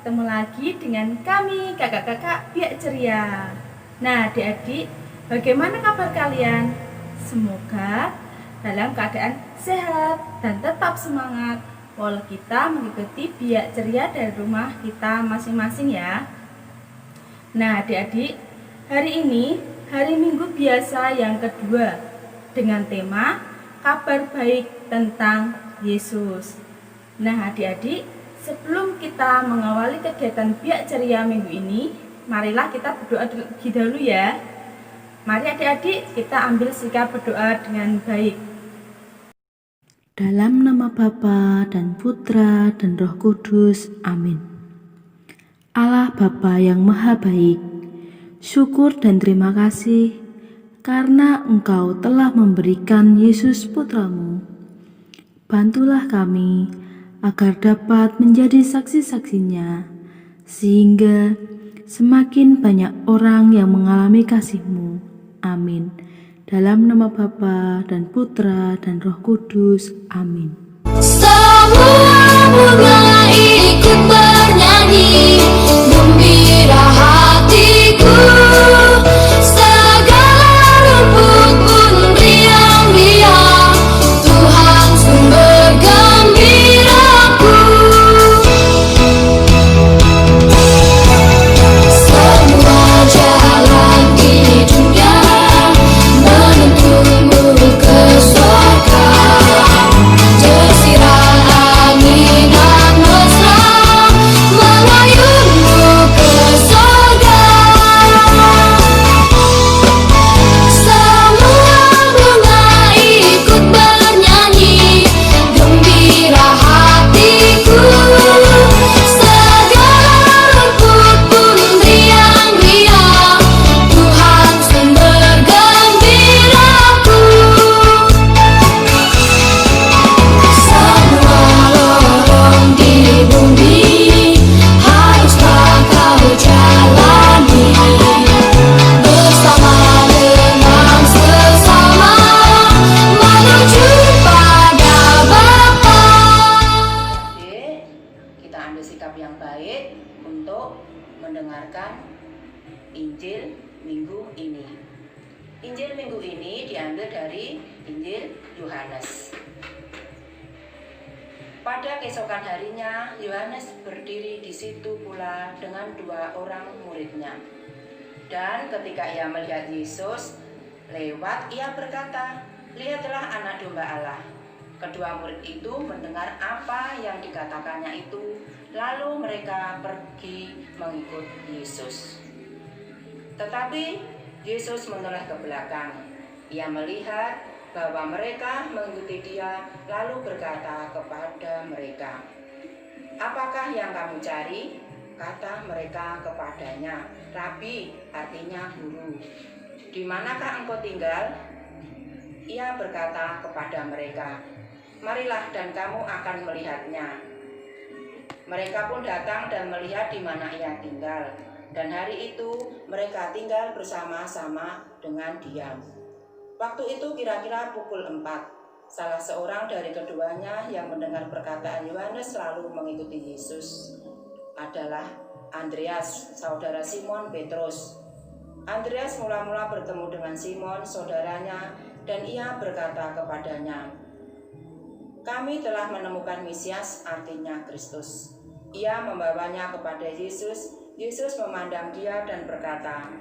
Ketemu lagi dengan kami, kakak-kakak Biak Ceria. Nah, adik-adik, bagaimana kabar kalian? Semoga dalam keadaan sehat dan tetap semangat walau kita mengikuti Biak Ceria dari rumah kita masing-masing ya. Nah, adik-adik, hari ini hari Minggu biasa yang kedua dengan tema kabar baik tentang Yesus. Nah, adik-adik, sebelum kita mengawali kegiatan Biak Ceria minggu ini, marilah kita berdoa terlebih dahulu ya. Mari adik-adik kita ambil sikap berdoa dengan baik. Dalam nama Bapa dan Putra dan Roh Kudus, amin. Allah Bapa yang Maha Baik, syukur dan terima kasih karena Engkau telah memberikan Yesus Putramu. Bantulah kami agar dapat menjadi saksi-saksinya, sehingga semakin banyak orang yang mengalami kasih-Mu. Amin. Dalam nama Bapa dan Putra dan Roh Kudus. Amin. Semua bunga ikut bernyanyi, gembira hatiku. Segala rumput pun riang-riang, Tuhan sumber gembiraku. Semua jalan di dunia menuntunmu ke surga. Desiran angin dan mesra mengayunmu ke surga. Semua bunga ikut bernyanyi, gembira hatiku. Segala rumput pun riang-riang, Tuhan sumber gembiraku. Semua lorong di bumi haruslah kau jalani, bersama dengan sesama menuju pada Bapa. Adik, kita ambil sikap yang baik untuk mendengarkan Injil minggu ini. Injil minggu ini diambil dari Injil Yohanes. Pada keesokan harinya, Yohanes berdiri di situ pula dengan 2 orang muridnya. Dan ketika ia melihat Yesus lewat, ia berkata, "Lihatlah anak domba Allah." Kedua murid itu mendengar apa yang dikatakannya itu, lalu mereka pergi mengikut Yesus. Tetapi Yesus menoleh ke belakang. Ia melihat bahwa mereka mengikuti Dia, lalu berkata kepada mereka, "Apakah yang kamu cari?" Kata mereka kepadanya, "Rabi," artinya guru, "di manakah engkau tinggal?" Ia berkata kepada mereka, "Marilah dan kamu akan melihatnya." Mereka pun datang dan melihat di mana ia tinggal, dan hari itu mereka tinggal bersama-sama dengan diam. Waktu itu kira-kira pukul 4. Salah seorang dari keduanya yang mendengar perkataan Yohanes lalu mengikuti Yesus adalah Andreas, saudara Simon Petrus. Andreas mula-mula bertemu dengan Simon, saudaranya, dan ia berkata kepadanya, "Kami telah menemukan Mesias," artinya Kristus. Ia membawanya kepada Yesus. Yesus memandang dia dan berkata,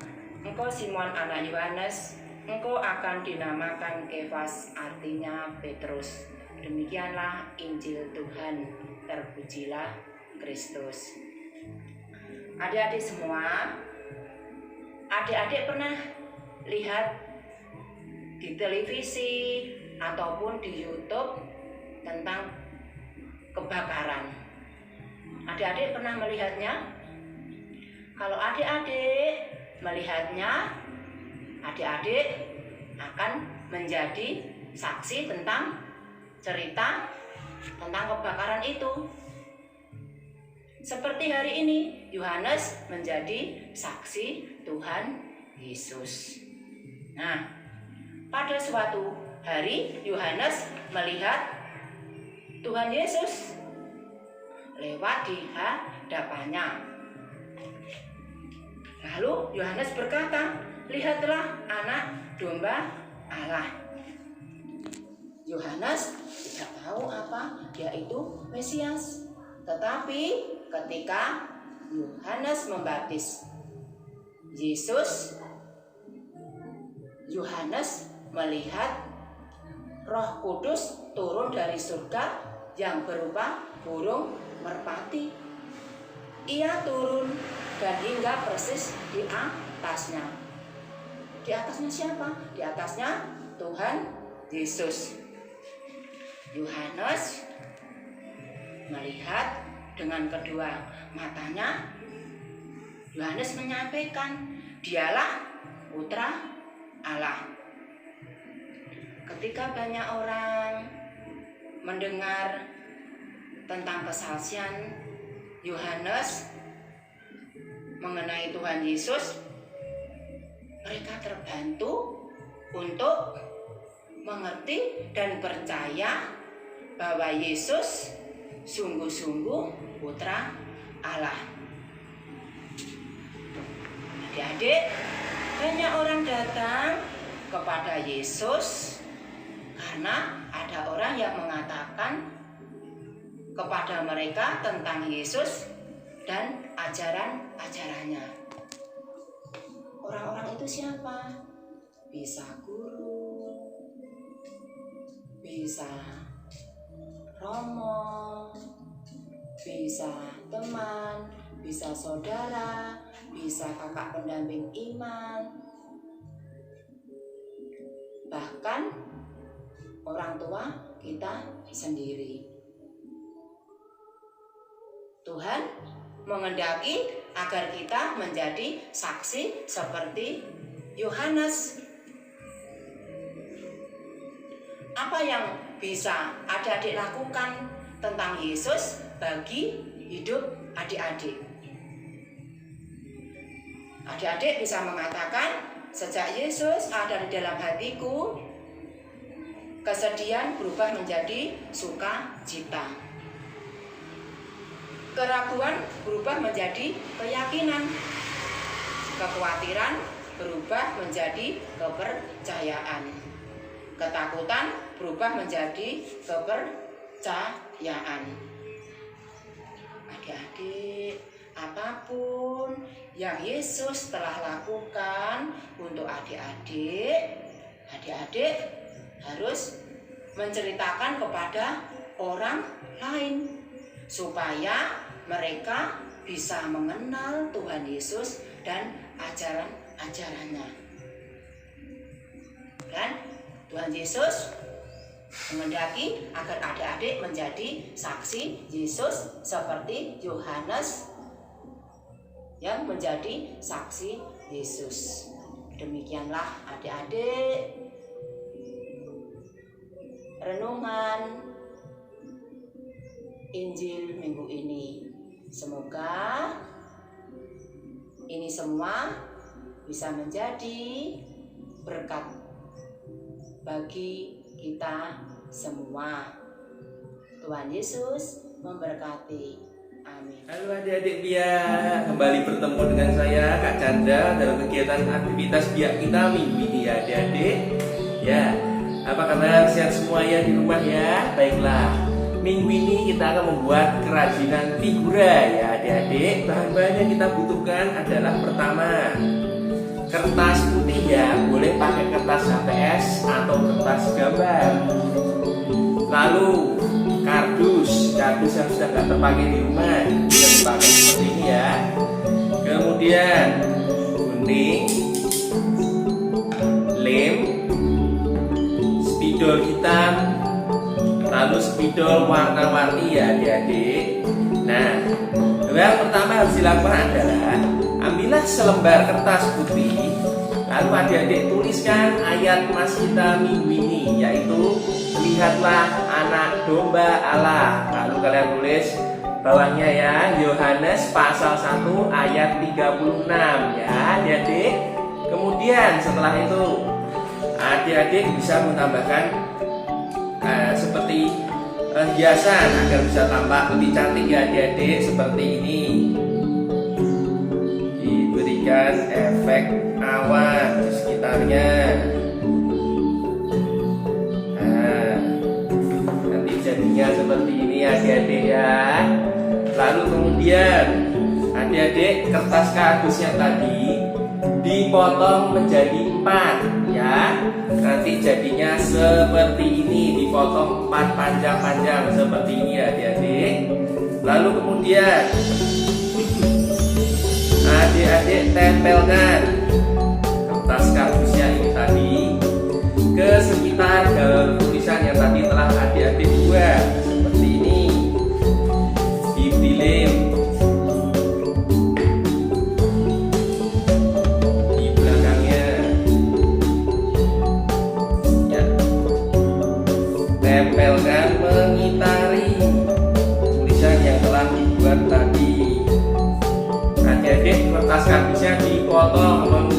"Engkau Simon anak Yohanes, engkau akan dinamakan Kefas," artinya Petrus. Demikianlah Injil Tuhan. Terpujilah Kristus. Adik-adik semua, adik-adik pernah lihat di televisi ataupun di YouTube tentang kebakaran? Adik-adik pernah melihatnya? Kalau adik-adik melihatnya, adik-adik akan menjadi saksi tentang cerita tentang kebakaran itu. Seperti hari ini, Yohanes menjadi saksi Tuhan Yesus. Nah, pada suatu hari Yohanes melihat Tuhan Yesus lewat di hadapannya. Lalu Yohanes berkata, "Lihatlah anak domba Allah." Yohanes tidak tahu apa yaitu Mesias. Tetapi ketika Yohanes membaptis Yesus, Yohanes melihat Roh Kudus turun dari surga yang berupa burung merpati. Ia turun dan hingga persis di atasnya. Di atasnya siapa? Di atasnya Tuhan Yesus. Yohanes melihat dengan kedua matanya. Yohanes menyampaikan, "Dialah Putra Allah." Ketika banyak orang mendengar tentang kesaksian Yohanes mengenai Tuhan Yesus, mereka terbantu untuk mengerti dan percaya bahwa Yesus sungguh-sungguh Putra Allah. Adik-adik, banyak orang datang kepada Yesus karena ada orang yang mengatakan kepada mereka tentang Yesus dan ajaran-ajarannya. Orang-orang itu siapa? Bisa guru, bisa romo, bisa teman, bisa saudara, bisa kakak pendamping iman, bahkan orang tua kita sendiri. Tuhan menghendaki agar kita menjadi saksi seperti Yohanes. Apa yang bisa adik-adik lakukan tentang Yesus bagi hidup adik-adik? Adik-adik bisa mengatakan, "Sejak Yesus ada di dalam hatiku, kesedihan berubah menjadi sukacita. Keraguan berubah menjadi keyakinan. Kekhawatiran berubah menjadi kepercayaan. Ketakutan berubah menjadi kepercayaan." Adik-adik, apapun yang Yesus telah lakukan untuk adik-adik, adik-adik harus menceritakan kepada orang lain supaya mereka bisa mengenal Tuhan Yesus dan ajaran-ajarannya. Dan Tuhan Yesus menghendaki agar adik-adik menjadi saksi Yesus seperti Yohanes yang menjadi saksi Yesus. Demikianlah adik-adik renungan Injil minggu ini. Semoga ini semua bisa menjadi berkat bagi kita semua. Tuhan Yesus memberkati. Amin. Halo adik-adik Biak, kembali bertemu dengan saya Kak Chandra dalam kegiatan aktivitas Biak kita minggu ini ya adik-adik. Ya, apa kabar? Sehat semua ya di rumah ya? Baiklah, minggu ini kita akan membuat kerajinan figura ya adik-adik. Bahan-bahan yang kita butuhkan adalah pertama, kertas putih ya, boleh pakai kertas HPS atau kertas gambar. Lalu kardus yang sudah tidak terpakai di rumah bisa dipakai seperti ini ya. Kemudian gunting, lem, spidol hitam, lalu spidol warna-warni ya adik-adik. Nah, yang pertama harus dilakukan adalah ambillah selembar kertas putih, lalu adik-adik tuliskan ayat mas kita minggu ini, yaitu lihatlah anak domba Allah. Lalu kalian tulis bawahnya ya, Yohanes pasal 1 ayat 36 ya adik-adik. Kemudian setelah itu adik-adik bisa menambahkan seperti hiasan agar bisa tampak lebih cantik ya adik-adik, seperti ini. Diberikan efek awan di sekitarnya. Nah, nanti jadinya seperti ini adik-adik ya. Lalu kemudian adik-adik, kertas kardusnya tadi dipotong menjadi 4 ya. Nanti jadinya seperti ini, dipotong 4 panjang-panjang seperti ini ya adik-adik. Lalu kemudian adik-adik tempelkan kertas kardusnya ini tadi ke sekitar dalam tulisan yang tadi telah adik-adik buat seperti ini. Dipilim di belakangnya ya. Tempelkan mengitari tulisan yang telah dibuat tadi. Adik-adik, kertas kardusnya dipotong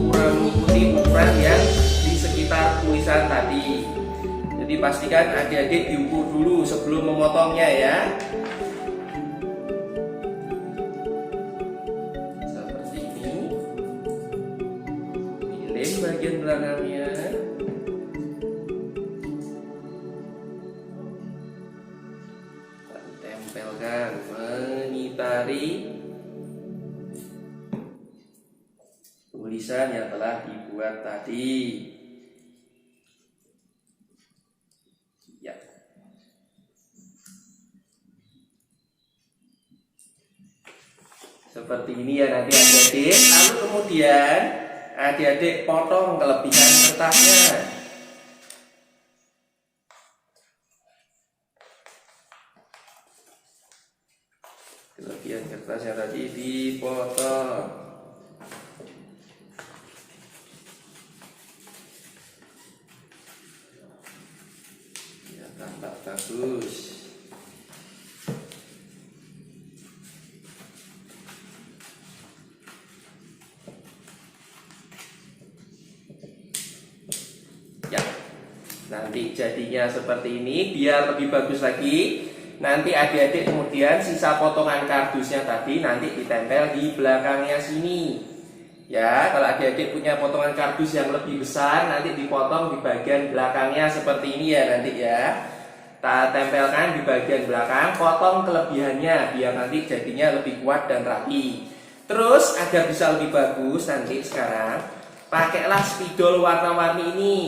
mengikuti ukuran yang di sekitar tulisan tadi. Jadi pastikan adik-adik diukur dulu sebelum memotongnya ya. Seperti ini. Pilih bagian belakangnya. Tempelkan mengitari tulisan yang telah dibuat tadi. Ya. Seperti ini ya nanti adik-adik. Lalu kemudian adik-adik potong kelebihan kertasnya. Kelebihan kertasnya tadi dipotong. Tampak bagus. Ya, nanti jadinya seperti ini. Biar lebih bagus lagi, nanti adik-adik kemudian sisa potongan kardusnya tadi nanti ditempel di belakangnya sini. Ya, kalau adik-adik punya potongan kardus yang lebih besar, nanti dipotong di bagian belakangnya seperti ini ya nanti ya. Kita tempelkan di bagian belakang, potong kelebihannya biar nanti jadinya lebih kuat dan rapi. Terus agar bisa lebih bagus nanti sekarang pakailah spidol warna-warni ini.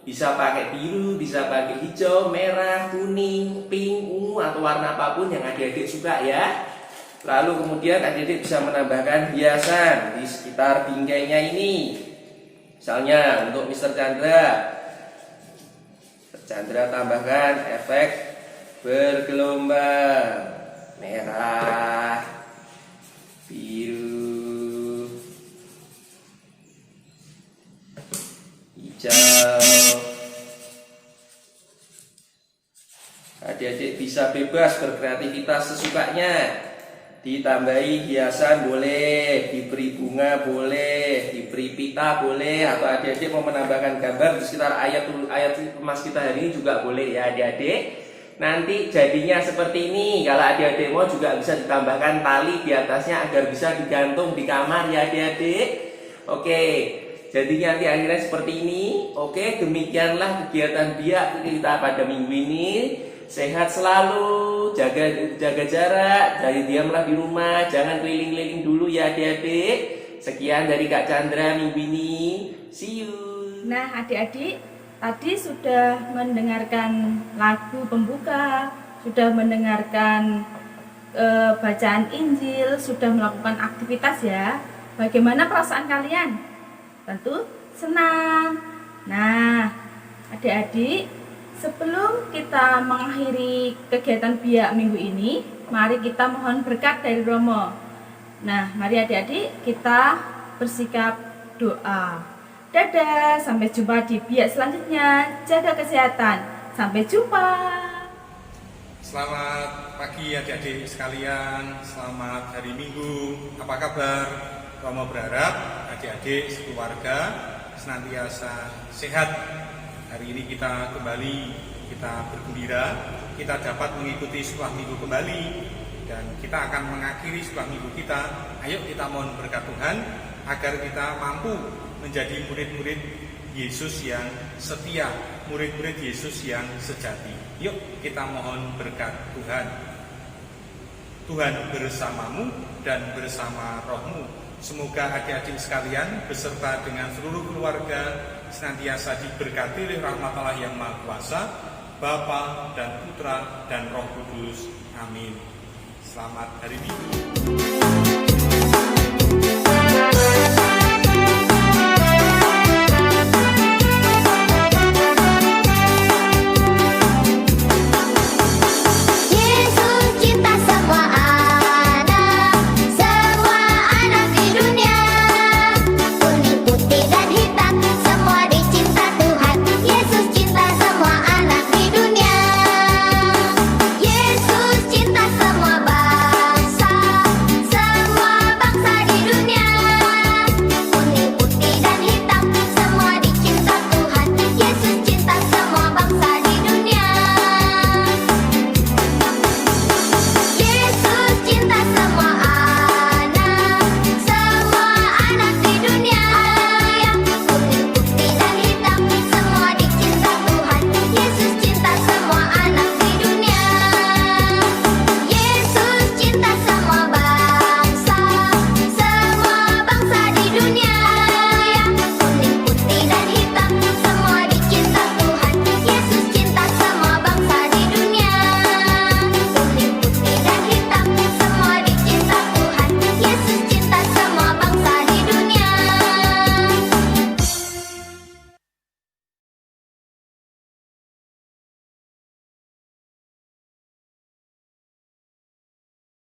Bisa pakai biru, bisa pakai hijau, merah, kuning, pink, ungu atau warna apapun yang adik-adik suka ya. Lalu kemudian adik-adik bisa menambahkan hiasan di sekitar bingkainya ini. Misalnya untuk Mr. Chandra tambahkan efek bergelombang merah, biru, hijau. Adik-adik bisa bebas berkreativitas sesukanya. Ditambahi hiasan boleh, diberi bunga boleh, diberi pita boleh, atau adik-adik mau menambahkan gambar di sekitar ayat emas kita hari ini juga boleh ya adik-adik. Nanti jadinya seperti ini. Kalau adik-adik mau juga bisa ditambahkan tali di atasnya agar bisa digantung di kamar ya adik-adik. Oke, jadinya nanti akhirnya seperti ini. Oke, demikianlah kegiatan biak kita pada minggu ini. Sehat selalu, jaga jarak, diamlah di rumah, jangan keliling-keliling dulu ya adik-adik. Sekian dari Kak Chandra minggu ini. See you. Nah adik-adik, tadi sudah mendengarkan lagu pembuka, sudah mendengarkan bacaan Injil, sudah melakukan aktivitas ya. Bagaimana perasaan kalian? Tentu senang. Nah adik-adik, sebelum kita mengakhiri kegiatan biak minggu ini, mari kita mohon berkat dari Romo. Nah, mari adik-adik kita bersikap doa. Dadah, sampai jumpa di biak selanjutnya. Jaga kesehatan. Sampai jumpa. Selamat pagi adik-adik sekalian, selamat hari Minggu. Apa kabar? Romo berharap adik-adik sekeluarga senantiasa sehat. Hari ini kita kembali kita bergembira, kita dapat mengikuti sekolah minggu kembali, dan kita akan mengakhiri sekolah minggu kita. Ayo kita mohon berkat Tuhan agar kita mampu menjadi murid-murid Yesus yang setia, murid-murid Yesus yang sejati. Yuk kita mohon berkat Tuhan. Tuhan bersamamu dan bersama rohmu. Semoga adik-adik sekalian beserta dengan seluruh keluarga senantiasa diberkati oleh rahmat Allah yang Maha Kuasa, Bapa dan Putra dan Roh Kudus. Amin. Selamat hari Minggu.